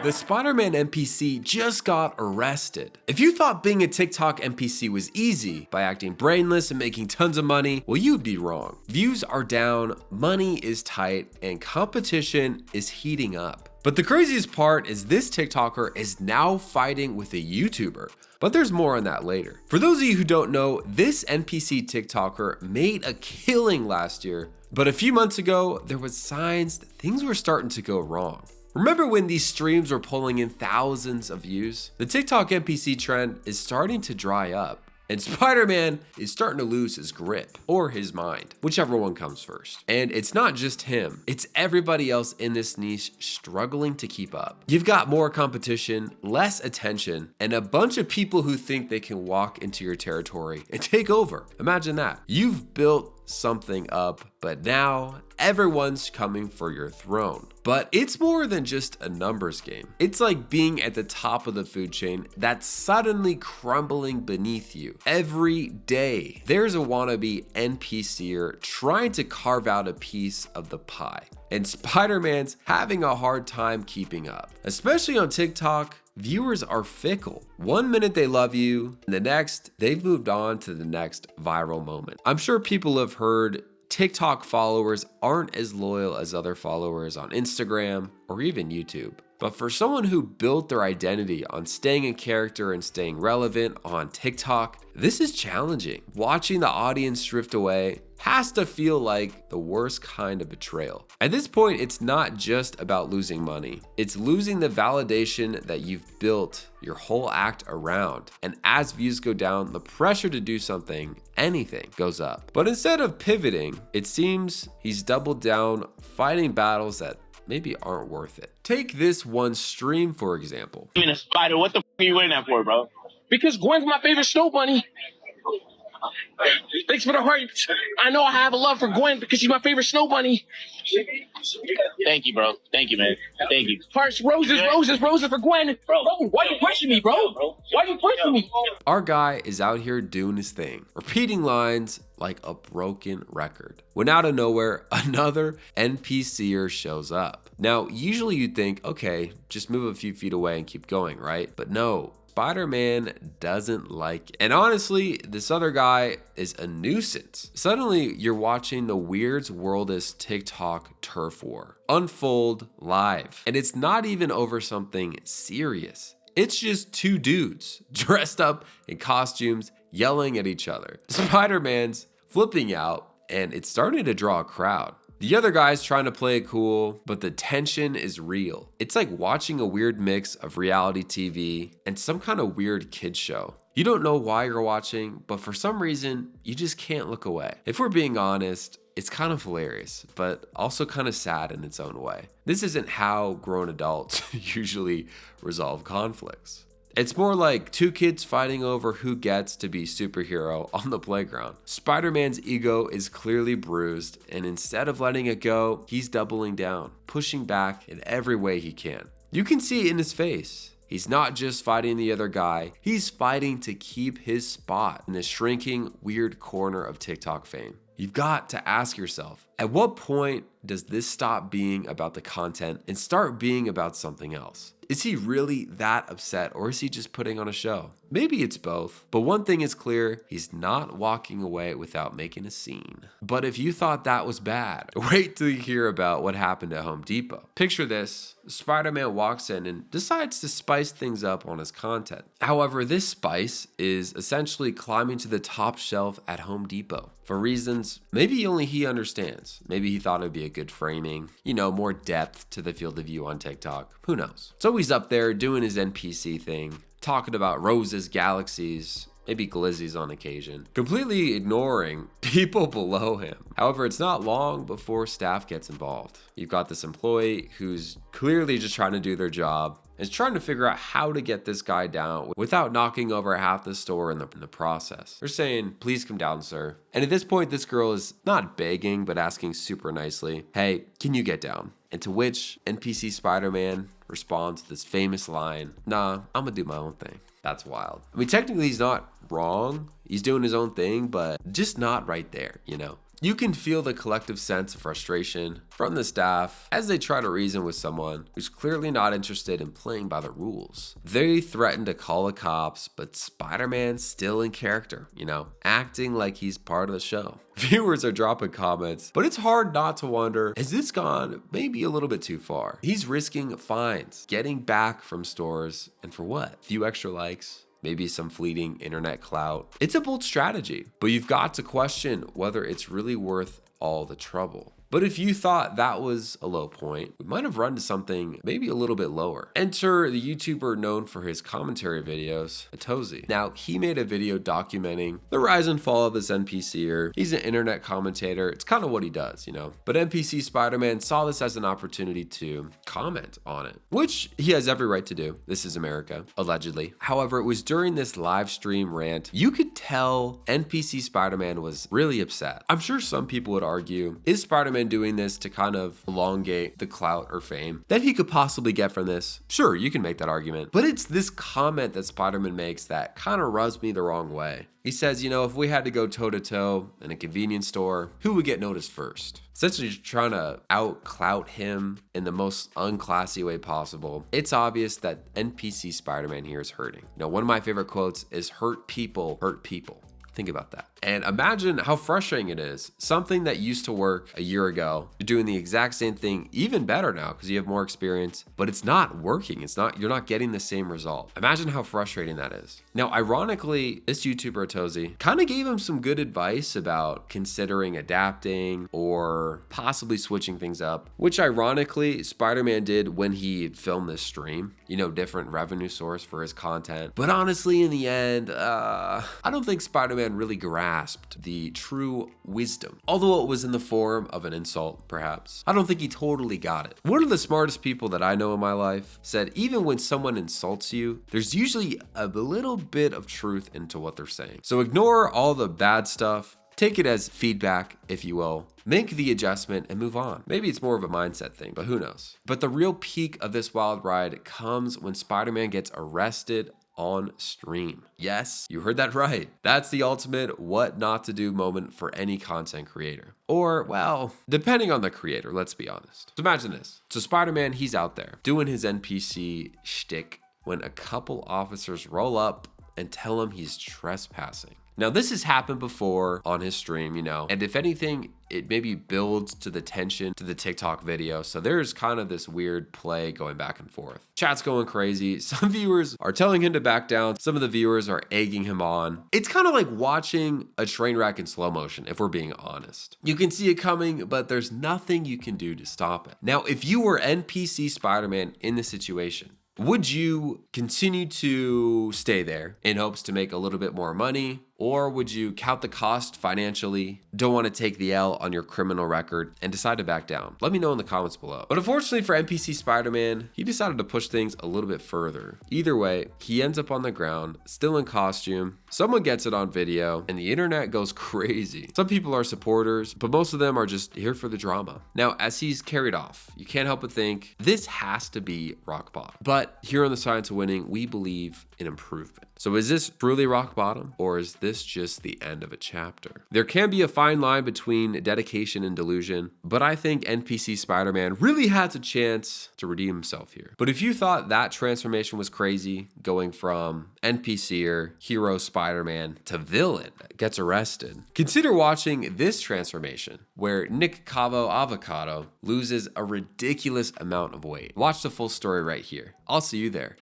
The Spider-Man NPC just got arrested. If you thought being a TikTok NPC was easy by acting brainless and making tons of money, well, you'd be wrong. Views are down, money is tight, and competition is heating up. But the craziest part is this TikToker is now fighting with a YouTuber. But there's more on that later. For those of you who don't know, this NPC TikToker made a killing last year, but a few months ago, there was signs that things were starting to go wrong. Remember when these streams were pulling in thousands of views? The TikTok NPC trend is starting to dry up, and Spider-Man is starting to lose his grip, or his mind, whichever one comes first. And it's not just him, it's everybody else in this niche struggling to keep up. You've got more competition, less attention, and a bunch of people who think they can walk into your territory and take over. Imagine that. You've built something up, but now everyone's coming for your throne. But it's more than just a numbers game. It's like being at the top of the food chain that's suddenly crumbling beneath you. Every day, there's a wannabe NPCer trying to carve out a piece of the pie. And Spider-Man's having a hard time keeping up. Especially on TikTok, viewers are fickle. One minute they love you, and the next, they've moved on to the next viral moment. I'm sure people have heard TikTok followers aren't as loyal as other followers on Instagram or even YouTube. But for someone who built their identity on staying in character and staying relevant on TikTok, this is challenging. Watching the audience drift away has to feel like the worst kind of betrayal. At this point, it's not just about losing money. It's losing the validation that you've built your whole act around. And as views go down, the pressure to do something, anything, goes up. But instead of pivoting, it seems he's doubled down, fighting battles that maybe aren't worth it. Take this one stream, for example. I mean, a spider, what the f are you wearing that for, bro? Because Gwen's my favorite snow bunny. Thanks for the heart. I know I have a love for Gwen because she's my favorite snow bunny. Thank you, bro. Thank you, man. Thank you. Hearts, roses, roses, roses for Gwen. Bro, why you pushing me, bro? Why you pushing me? Our guy is out here doing his thing, repeating lines like a broken record. When out of nowhere, another NPCer shows up. Now, usually you'd think, okay, just move a few feet away and keep going, right? But no. Spider-Man doesn't like it. And honestly, this other guy is a nuisance. Suddenly, you're watching the Weird's Worldest TikTok turf war unfold live. And it's not even over something serious. It's just two dudes dressed up in costumes yelling at each other. Spider-Man's flipping out, and it's starting to draw a crowd. The other guy's trying to play it cool, but the tension is real. It's like watching a weird mix of reality TV and some kind of weird kids show. You don't know why you're watching, but for some reason, you just can't look away. If we're being honest, it's kind of hilarious, but also kind of sad in its own way. This isn't how grown adults usually resolve conflicts. It's more like two kids fighting over who gets to be superhero on the playground. Spider-Man's ego is clearly bruised, and instead of letting it go, he's doubling down, pushing back in every way he can. You can see it in his face. He's not just fighting the other guy, he's fighting to keep his spot in the shrinking, weird corner of TikTok fame. You've got to ask yourself, at what point does this stop being about the content and start being about something else? Is he really that upset, or is he just putting on a show? Maybe it's both, but one thing is clear, he's not walking away without making a scene. But if you thought that was bad, wait till you hear about what happened at Home Depot. Picture this, Spider-Man walks in and decides to spice things up on his content. However, this spice is essentially climbing to the top shelf at Home Depot for reasons maybe only he understands. Maybe he thought it would be a good framing, more depth to the field of view on TikTok. Who knows? So he's up there doing his NPC thing, talking about roses, galaxies, maybe glizzies on occasion, completely ignoring people below him. However, it's not long before staff gets involved. You've got this employee who's clearly just trying to do their job, is trying to figure out how to get this guy down without knocking over half the store in the process. They're saying, please come down, sir. And at this point, this girl is not begging, but asking super nicely, hey, can you get down? And to which NPC Spider-Man responds with this famous line, nah, I'm gonna do my own thing. That's wild. I mean, technically he's not wrong. He's doing his own thing, but just not right there, You can feel the collective sense of frustration from the staff as they try to reason with someone who's clearly not interested in playing by the rules. They threaten to call the cops, but Spider-Man's still in character, acting like he's part of the show. Viewers are dropping comments, but it's hard not to wonder, has this gone maybe a little bit too far? He's risking fines, getting back from stores, and for what? A few extra likes? Maybe some fleeting internet clout. It's a bold strategy, but you've got to question whether it's really worth all the trouble. But if you thought that was a low point, we might have run to something maybe a little bit lower. Enter the YouTuber known for his commentary videos, Atozy. Now, he made a video documenting the rise and fall of this NPCer. He's an internet commentator. It's kind of what he does, But NPC Spider-Man saw this as an opportunity to comment on it, which he has every right to do. This is America, allegedly. However, it was during this live stream rant, you could tell NPC Spider-Man was really upset. I'm sure some people would argue, is Spider-Man doing this to kind of elongate the clout or fame that he could possibly get from this? Sure, you can make that argument, but it's this comment that Spider-Man makes that kind of rubs me the wrong way. He says, if we had to go toe-to-toe in a convenience store, who would get noticed first? Essentially trying to out-clout him in the most unclassy way possible. It's obvious that NPC Spider-Man here is hurting. One of my favorite quotes is, hurt people hurt people. Think about that. And imagine how frustrating it is. Something that used to work a year ago, you're doing the exact same thing, even better now because you have more experience, but it's not working. You're not getting the same result. Imagine how frustrating that is. Now, ironically, this YouTuber Atozy kind of gave him some good advice about considering adapting or possibly switching things up, which ironically, Spider-Man did when he filmed this stream, different revenue source for his content. But honestly, in the end, I don't think Spider-Man really grasped the true wisdom. Although it was in the form of an insult, perhaps. I don't think he totally got it. One of the smartest people that I know in my life said, even when someone insults you, there's usually a little bit of truth into what they're saying. So ignore all the bad stuff. Take it as feedback, if you will. Make the adjustment and move on. Maybe it's more of a mindset thing, but who knows? But the real peak of this wild ride comes when Spider-Man gets arrested on stream. Yes, you heard that right. That's the ultimate what not to do moment for any content creator. Or, well, depending on the creator, let's be honest. So imagine this. So Spider-Man, he's out there doing his NPC shtick when a couple officers roll up and tell him he's trespassing. Now, this has happened before on his stream, and if anything, it maybe builds to the tension to the TikTok video. So there's kind of this weird play going back and forth. Chat's going crazy. Some viewers are telling him to back down. Some of the viewers are egging him on. It's kind of like watching a train wreck in slow motion, if we're being honest. You can see it coming, but there's nothing you can do to stop it. Now, if you were NPC Spider-Man in this situation, would you continue to stay there in hopes to make a little bit more money? Or would you count the cost financially, don't want to take the L on your criminal record, and decide to back down? Let me know in the comments below. But unfortunately for NPC Spider-Man, he decided to push things a little bit further. Either way, he ends up on the ground, still in costume. Someone gets it on video, and the internet goes crazy. Some people are supporters, but most of them are just here for the drama. Now, as he's carried off, you can't help but think, this has to be rock bottom. But here on The Science of Winning, we believe in improvement. So is this truly rock bottom, or is this just the end of a chapter? There can be a fine line between dedication and delusion, but I think NPC Spider-Man really has a chance to redeem himself here. But if you thought that transformation was crazy, going from NPCer, hero Spider-Man to villain that gets arrested, consider watching this transformation where Nick Cavo Avocado loses a ridiculous amount of weight. Watch the full story right here. I'll see you there.